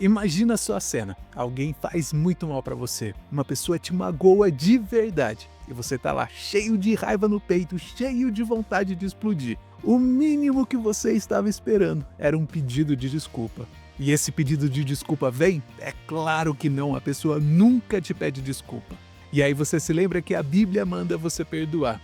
Imagina só a cena. Alguém faz muito mal pra você. Uma pessoa te magoa de verdade. E você tá lá cheio de raiva no peito, cheio de vontade de explodir. O mínimo que você estava esperando era um pedido de desculpa. E esse pedido de desculpa vem? É claro que não, a pessoa nunca te pede desculpa. E aí você se lembra que a Bíblia manda você perdoar.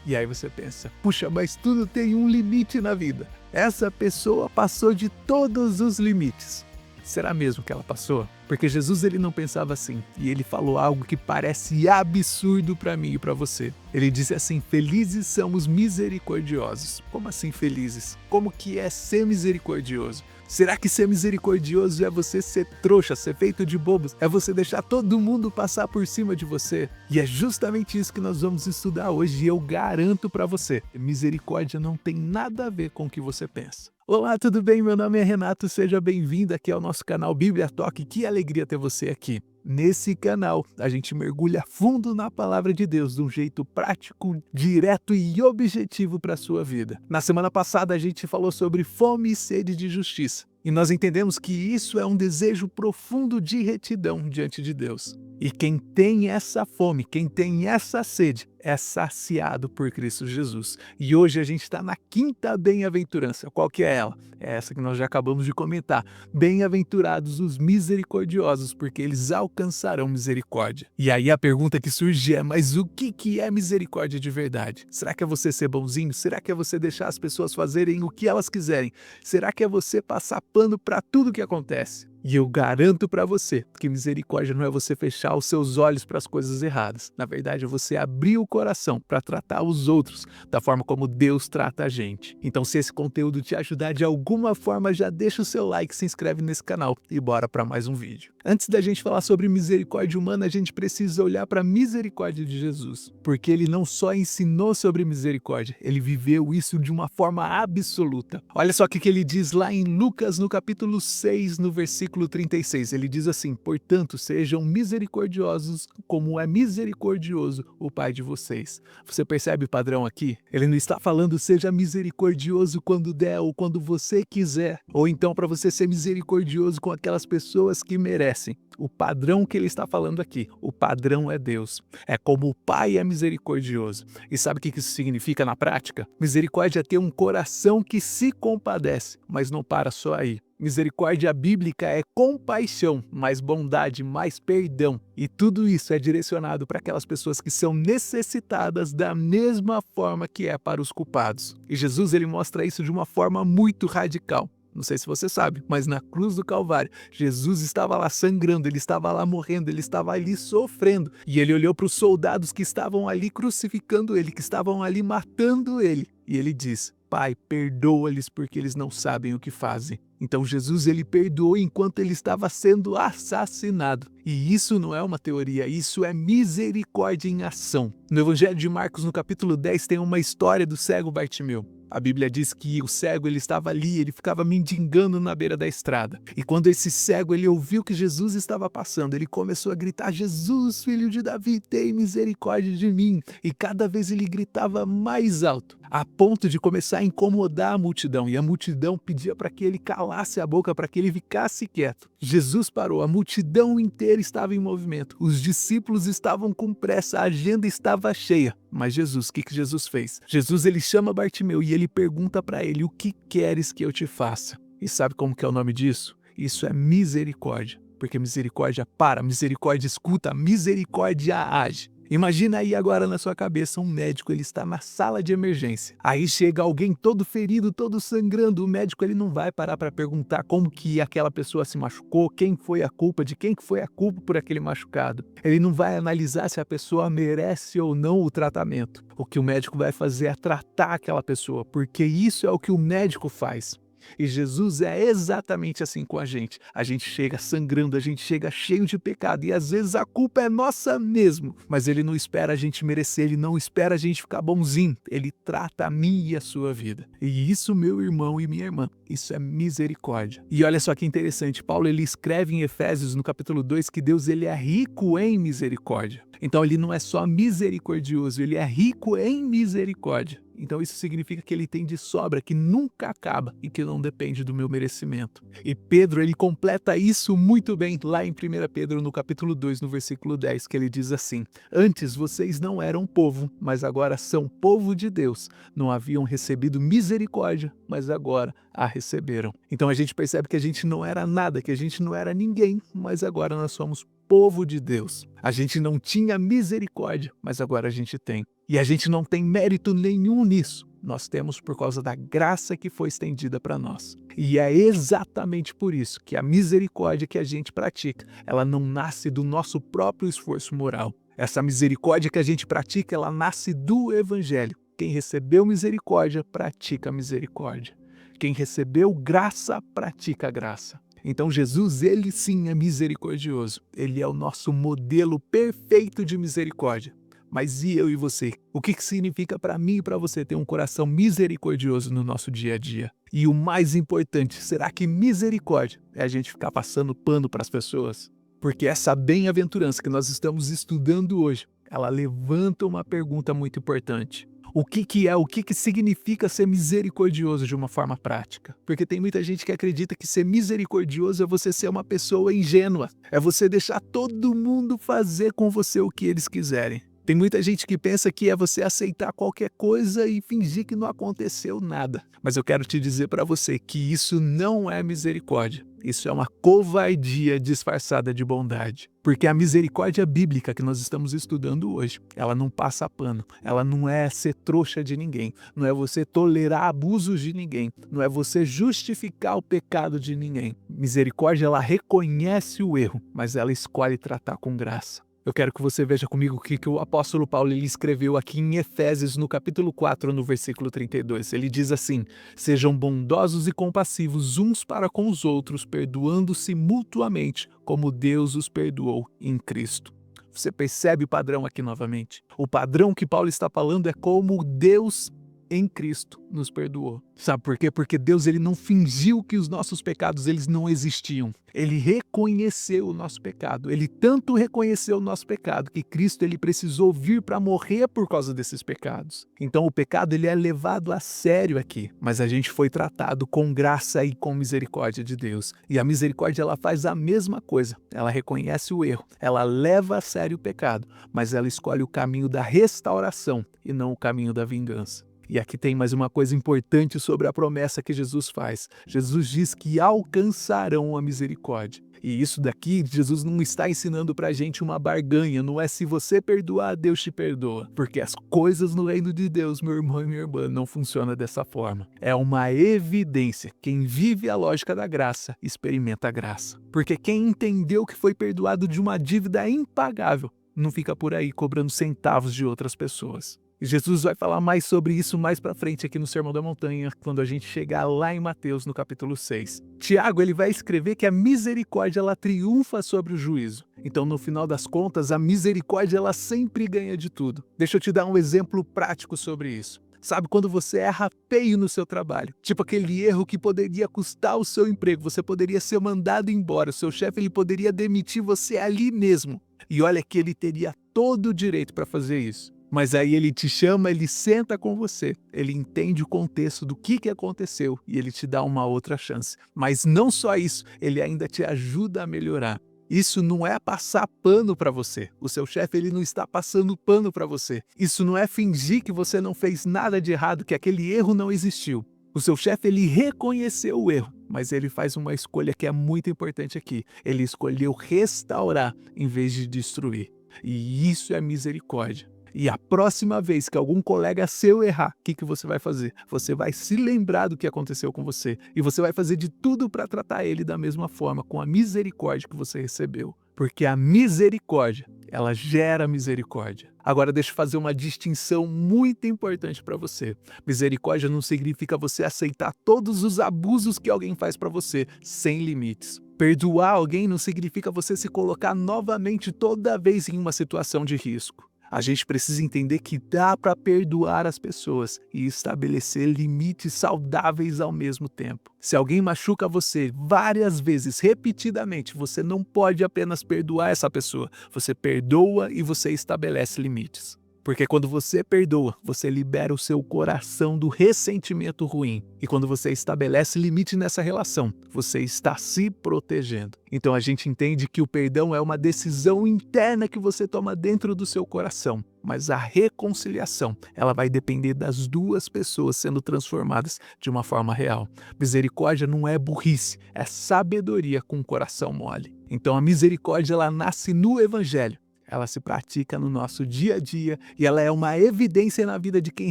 E aí você pensa, puxa, mas tudo tem um limite na vida. Essa pessoa passou de todos os limites. Será mesmo que ela passou? Porque Jesus ele não pensava assim, e ele falou algo que parece absurdo para mim e para você. Ele disse assim: felizes são os misericordiosos. Como assim felizes? Como que é ser misericordioso? Será que ser misericordioso é você ser trouxa, ser feito de bobos? É você deixar todo mundo passar por cima de você? E é justamente isso que nós vamos estudar hoje, e eu garanto para você, misericórdia não tem nada a ver com o que você pensa. Olá, tudo bem? Meu nome é Renato, seja bem-vindo aqui ao nosso canal Bíblia Talk. Que alegria ter você aqui. Nesse canal, a gente mergulha fundo na palavra de Deus de um jeito prático, direto e objetivo para a sua vida. Na semana passada, a gente falou sobre fome e sede de justiça. E nós entendemos que isso é um desejo profundo de retidão diante de Deus. E quem tem essa fome, quem tem essa sede, é saciado por Cristo Jesus. E hoje a gente está na quinta bem-aventurança. Qual que é ela? É essa que nós já acabamos de comentar. Bem-aventurados os misericordiosos, porque eles alcançarão misericórdia. E aí a pergunta que surge é, mas o que é misericórdia de verdade? Será que é você ser bonzinho? Será que é você deixar as pessoas fazerem o que elas quiserem? Será que é você passar pano para tudo que acontece? E eu garanto para você que misericórdia não é você fechar os seus olhos para as coisas erradas. Na verdade, é você abrir o coração para tratar os outros da forma como Deus trata a gente. Então, se esse conteúdo te ajudar de alguma forma, já deixa o seu like, se inscreve nesse canal e bora para mais um vídeo. Antes da gente falar sobre misericórdia humana, a gente precisa olhar para a misericórdia de Jesus. Porque ele não só ensinou sobre misericórdia, ele viveu isso de uma forma absoluta. Olha só o que ele diz lá em Lucas, no capítulo 6, no versículo 36, ele diz assim: portanto, sejam misericordiosos como é misericordioso o Pai de vocês. Você percebe o padrão aqui? Ele não está falando seja misericordioso quando der ou quando você quiser, ou então para você ser misericordioso com aquelas pessoas que merecem. O padrão que ele está falando aqui, o padrão é Deus. É como o Pai é misericordioso. E sabe o que isso significa na prática? Misericórdia é ter um coração que se compadece, mas não para só aí. Misericórdia bíblica é compaixão, mais bondade, mais perdão. E tudo isso é direcionado para aquelas pessoas que são necessitadas da mesma forma que é para os culpados. E Jesus ele mostra isso de uma forma muito radical. Não sei se você sabe, mas na cruz do Calvário, Jesus estava lá sangrando, ele estava lá morrendo, ele estava ali sofrendo. E ele olhou para os soldados que estavam ali crucificando ele, que estavam ali matando ele. E ele diz: Pai, perdoa-lhes porque eles não sabem o que fazem. Então Jesus ele perdoou enquanto ele estava sendo assassinado. E isso não é uma teoria, isso é misericórdia em ação. No Evangelho de Marcos, no capítulo 10, tem uma história do cego Bartimeu. A Bíblia diz que o cego ele estava ali, ele ficava mendigando na beira da estrada. E quando esse cego ele ouviu que Jesus estava passando, ele começou a gritar: Jesus, filho de Davi, tem misericórdia de mim. E cada vez ele gritava mais alto, a ponto de começar a incomodar a multidão. E a multidão pedia para que ele calasse a boca, para que ele ficasse quieto. Jesus parou, a multidão inteira estava em movimento. Os discípulos estavam com pressa, a agenda estava cheia. Mas Jesus, o que Jesus fez? Jesus ele chama Bartimeu e ele pergunta para ele: o que queres que eu te faça? E sabe como que é o nome disso? Isso é misericórdia. Porque misericórdia para, misericórdia escuta, misericórdia age. Imagina aí agora na sua cabeça um médico, ele está na sala de emergência. Aí chega alguém todo ferido, todo sangrando. O médico ele não vai parar para perguntar como que aquela pessoa se machucou, quem foi a culpa, de quem foi a culpa por aquele machucado. Ele não vai analisar se a pessoa merece ou não o tratamento. O que o médico vai fazer é tratar aquela pessoa, porque isso é o que o médico faz. E Jesus é exatamente assim com a gente. A gente chega sangrando, a gente chega cheio de pecado e às vezes a culpa é nossa mesmo. Mas ele não espera a gente merecer, ele não espera a gente ficar bonzinho. Ele trata a mim e a sua vida. E isso, meu irmão e minha irmã, isso é misericórdia. E olha só que interessante, Paulo ele escreve em Efésios no capítulo 2 que Deus ele é rico em misericórdia. Então ele não é só misericordioso, ele é rico em misericórdia. Então isso significa que ele tem de sobra, que nunca acaba e que não depende do meu merecimento. E Pedro, ele completa isso muito bem lá em 1 Pedro, no capítulo 2, no versículo 10, que ele diz assim: antes vocês não eram povo, mas agora são povo de Deus. Não haviam recebido misericórdia, mas agora a receberam. Então a gente percebe que a gente não era nada, que a gente não era ninguém, mas agora nós somos povo de Deus. A gente não tinha misericórdia, mas agora a gente tem. E a gente não tem mérito nenhum nisso. Nós temos por causa da graça que foi estendida para nós. E é exatamente por isso que a misericórdia que a gente pratica, ela não nasce do nosso próprio esforço moral. Essa misericórdia que a gente pratica, ela nasce do Evangelho. Quem recebeu misericórdia, pratica misericórdia. Quem recebeu graça, pratica graça. Então Jesus, ele sim é misericordioso. Ele é o nosso modelo perfeito de misericórdia. Mas e eu e você? O que significa para mim e para você ter um coração misericordioso no nosso dia a dia? E o mais importante, será que misericórdia é a gente ficar passando pano para as pessoas? Porque essa bem-aventurança que nós estamos estudando hoje, ela levanta uma pergunta muito importante. O que significa ser misericordioso de uma forma prática? Porque tem muita gente que acredita que ser misericordioso é você ser uma pessoa ingênua, é você deixar todo mundo fazer com você o que eles quiserem. Tem muita gente que pensa que é você aceitar qualquer coisa e fingir que não aconteceu nada. Mas eu quero te dizer para você que isso não é misericórdia. Isso é uma covardia disfarçada de bondade. Porque a misericórdia bíblica que nós estamos estudando hoje, ela não passa pano. Ela não é ser trouxa de ninguém. Não é você tolerar abusos de ninguém. Não é você justificar o pecado de ninguém. Misericórdia, ela reconhece o erro, mas ela escolhe tratar com graça. Eu quero que você veja comigo o que o apóstolo Paulo ele escreveu aqui em Efésios, no capítulo 4, no versículo 32. Ele diz assim: sejam bondosos e compassivos uns para com os outros, perdoando-se mutuamente, como Deus os perdoou em Cristo. Você percebe o padrão aqui novamente? O padrão que Paulo está falando é como Deus em Cristo nos perdoou. Sabe por quê? Porque Deus ele não fingiu que os nossos pecados eles não existiam. Ele reconheceu o nosso pecado. Ele tanto reconheceu o nosso pecado que Cristo ele precisou vir para morrer por causa desses pecados. Então o pecado ele é levado a sério aqui, mas a gente foi tratado com graça e com misericórdia de Deus. E a misericórdia ela faz a mesma coisa. Ela reconhece o erro, ela leva a sério o pecado, mas ela escolhe o caminho da restauração e não o caminho da vingança. E aqui tem mais uma coisa importante sobre a promessa que Jesus faz. Jesus diz que alcançarão a misericórdia. E isso daqui, Jesus não está ensinando pra gente uma barganha, não é se você perdoar, Deus te perdoa. Porque as coisas no reino de Deus, meu irmão e minha irmã, não funcionam dessa forma. É uma evidência. Quem vive a lógica da graça, experimenta a graça. Porque quem entendeu que foi perdoado de uma dívida impagável, não fica por aí cobrando centavos de outras pessoas. E Jesus vai falar mais sobre isso mais para frente aqui no Sermão da Montanha, quando a gente chegar lá em Mateus, no capítulo 6. Tiago ele vai escrever que a misericórdia ela triunfa sobre o juízo. Então, no final das contas, a misericórdia ela sempre ganha de tudo. Deixa eu te dar um exemplo prático sobre isso. Sabe quando você erra feio no seu trabalho? Tipo aquele erro que poderia custar o seu emprego, você poderia ser mandado embora, o seu chefe ele poderia demitir você ali mesmo. E olha que ele teria todo o direito para fazer isso. Mas aí ele te chama, ele senta com você, ele entende o contexto do que aconteceu e ele te dá uma outra chance. Mas não só isso, ele ainda te ajuda a melhorar. Isso não é passar pano para você. O seu chefe ele não está passando pano para você. Isso não é fingir que você não fez nada de errado, que aquele erro não existiu. O seu chefe ele reconheceu o erro, mas ele faz uma escolha que é muito importante aqui. Ele escolheu restaurar em vez de destruir. E isso é misericórdia. E a próxima vez que algum colega seu errar, o que você vai fazer? Você vai se lembrar do que aconteceu com você. E você vai fazer de tudo para tratar ele da mesma forma, com a misericórdia que você recebeu. Porque a misericórdia, ela gera misericórdia. Agora deixa eu fazer uma distinção muito importante para você. Misericórdia não significa você aceitar todos os abusos que alguém faz para você, sem limites. Perdoar alguém não significa você se colocar novamente toda vez em uma situação de risco. A gente precisa entender que dá para perdoar as pessoas e estabelecer limites saudáveis ao mesmo tempo. Se alguém machuca você várias vezes, repetidamente, você não pode apenas perdoar essa pessoa. Você perdoa e você estabelece limites. Porque quando você perdoa, você libera o seu coração do ressentimento ruim. E quando você estabelece limite nessa relação, você está se protegendo. Então a gente entende que o perdão é uma decisão interna que você toma dentro do seu coração. Mas a reconciliação, ela vai depender das duas pessoas sendo transformadas de uma forma real. Misericórdia não é burrice, é sabedoria com o coração mole. Então a misericórdia, ela nasce no Evangelho. Ela se pratica no nosso dia a dia e ela é uma evidência na vida de quem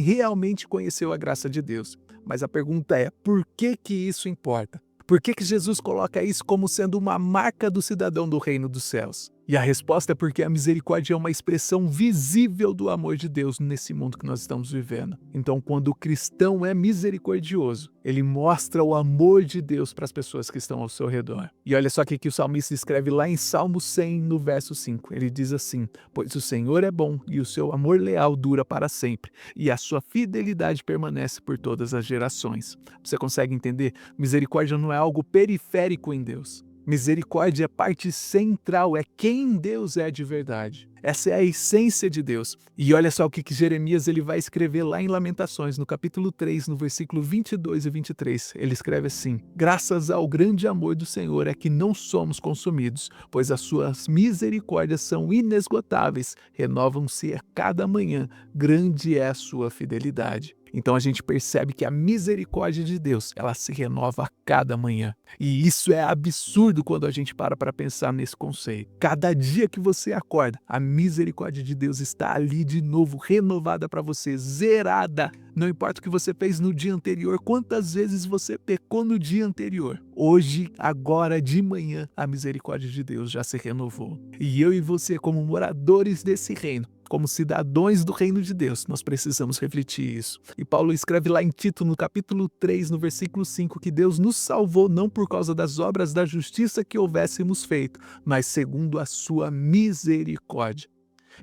realmente conheceu a graça de Deus. Mas a pergunta é, por que que isso importa? Por que que Jesus coloca isso como sendo uma marca do cidadão do reino dos céus? E a resposta é porque a misericórdia é uma expressão visível do amor de Deus nesse mundo que nós estamos vivendo. Então, quando o cristão é misericordioso, ele mostra o amor de Deus para as pessoas que estão ao seu redor. E olha só o que o salmista escreve lá em Salmo 100, no verso 5. Ele diz assim: pois o Senhor é bom e o seu amor leal dura para sempre, e a sua fidelidade permanece por todas as gerações. Você consegue entender? Misericórdia não é algo periférico em Deus. Misericórdia é parte central, é quem Deus é de verdade. Essa é a essência de Deus. E olha só o que Jeremias ele vai escrever lá em Lamentações, no capítulo 3, no versículo 22 e 23. Ele escreve assim: graças ao grande amor do Senhor é que não somos consumidos, pois as suas misericórdias são inesgotáveis, renovam-se a cada manhã, grande é a sua fidelidade. Então a gente percebe que a misericórdia de Deus, ela se renova a cada manhã. E isso é absurdo quando a gente para pensar nesse conceito. Cada dia que você acorda, a misericórdia de Deus está ali de novo, renovada para você, zerada. Não importa o que você fez no dia anterior, quantas vezes você pecou no dia anterior. Hoje, agora, de manhã, a misericórdia de Deus já se renovou. E eu e você, como moradores desse reino, como cidadãos do reino de Deus, nós precisamos refletir isso. E Paulo escreve lá em Tito, no capítulo 3, no versículo 5, que Deus nos salvou não por causa das obras da justiça que houvéssemos feito, mas segundo a sua misericórdia.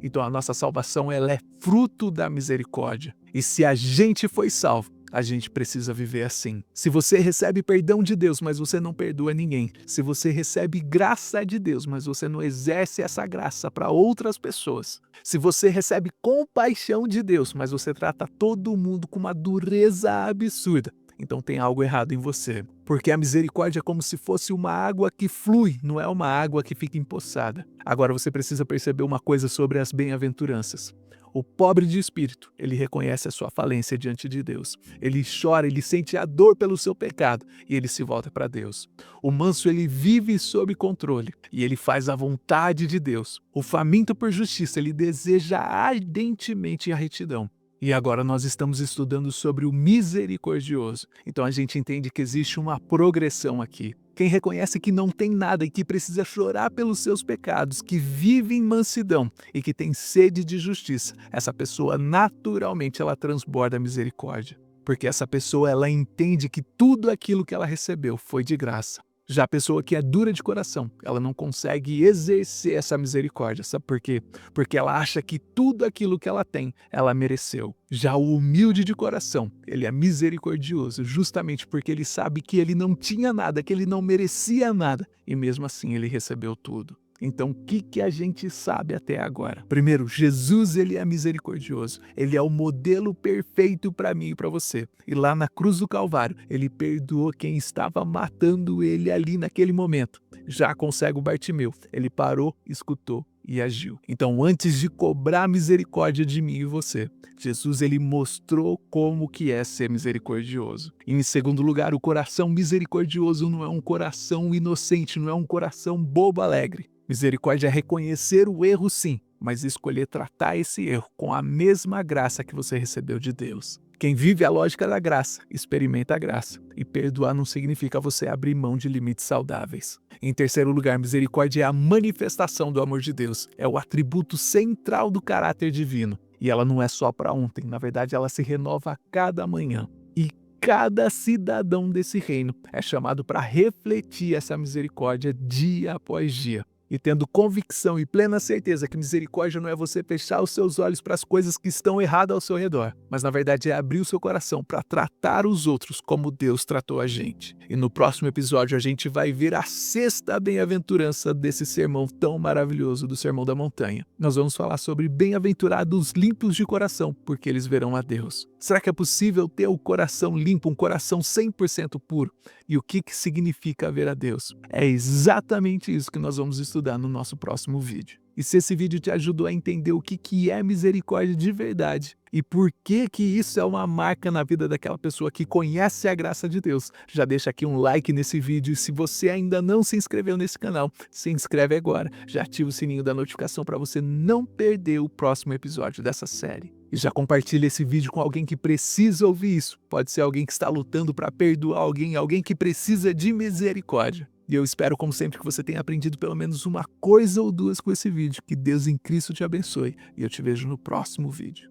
Então a nossa salvação, ela é fruto da misericórdia. E se a gente foi salvo, a gente precisa viver assim. Se você recebe perdão de Deus, mas você não perdoa ninguém. Se você recebe graça de Deus, mas você não exerce essa graça para outras pessoas. Se você recebe compaixão de Deus, mas você trata todo mundo com uma dureza absurda, então tem algo errado em você. Porque a misericórdia é como se fosse uma água que flui, não é uma água que fica empoçada. Agora você precisa perceber uma coisa sobre as bem-aventuranças. O pobre de espírito, ele reconhece a sua falência diante de Deus. Ele chora, ele sente a dor pelo seu pecado e ele se volta para Deus. O manso, ele vive sob controle e ele faz a vontade de Deus. O faminto por justiça, ele deseja ardentemente a retidão. E agora nós estamos estudando sobre o misericordioso. Então a gente entende que existe uma progressão aqui. Quem reconhece que não tem nada e que precisa chorar pelos seus pecados, que vive em mansidão e que tem sede de justiça, essa pessoa naturalmente ela transborda a misericórdia. Porque essa pessoa ela entende que tudo aquilo que ela recebeu foi de graça. Já a pessoa que é dura de coração, ela não consegue exercer essa misericórdia. Sabe por quê? Porque ela acha que tudo aquilo que ela tem, ela mereceu. Já o humilde de coração, ele é misericordioso, justamente porque ele sabe que ele não tinha nada, que ele não merecia nada, e mesmo assim ele recebeu tudo. Então, o que a gente sabe até agora? Primeiro, Jesus, ele é misericordioso. Ele é o modelo perfeito para mim e para você. E lá na cruz do Calvário, ele perdoou quem estava matando ele ali naquele momento. Já com o cego Bartimeu, ele parou, escutou e agiu. Então, antes de cobrar misericórdia de mim e você, Jesus, ele mostrou como que é ser misericordioso. E em segundo lugar, o coração misericordioso não é um coração inocente, não é um coração bobo alegre. Misericórdia é reconhecer o erro, sim, mas escolher tratar esse erro com a mesma graça que você recebeu de Deus. Quem vive a lógica da graça, experimenta a graça. E perdoar não significa você abrir mão de limites saudáveis. Em terceiro lugar, misericórdia é a manifestação do amor de Deus. É o atributo central do caráter divino. E ela não é só para ontem, na verdade ela se renova a cada manhã. E cada cidadão desse reino é chamado para refletir essa misericórdia dia após dia. e tendo convicção e plena certeza que misericórdia não é você fechar os seus olhos para as coisas que estão erradas ao seu redor, mas na verdade é abrir o seu coração para tratar os outros como Deus tratou a gente. E no próximo episódio a gente vai ver a sexta bem-aventurança desse sermão tão maravilhoso do Sermão da Montanha. Nós vamos falar sobre bem-aventurados limpos de coração, porque eles verão a Deus. Será que é possível ter o coração limpo, um coração 100% puro? E o que significa ver a Deus? É exatamente isso que nós vamos estudar no nosso próximo vídeo. E se esse vídeo te ajudou a entender o que é misericórdia de verdade e por que isso é uma marca na vida daquela pessoa que conhece a graça de Deus, já deixa aqui um like nesse vídeo e se você ainda não se inscreveu nesse canal, se inscreve agora, já ativa o sininho da notificação para você não perder o próximo episódio dessa série. E já compartilha esse vídeo com alguém que precisa ouvir isso. Pode ser alguém que está lutando para perdoar alguém, alguém que precisa de misericórdia. E eu espero, como sempre, que você tenha aprendido pelo menos uma coisa ou duas com esse vídeo. Que Deus em Cristo te abençoe. E eu te vejo no próximo vídeo.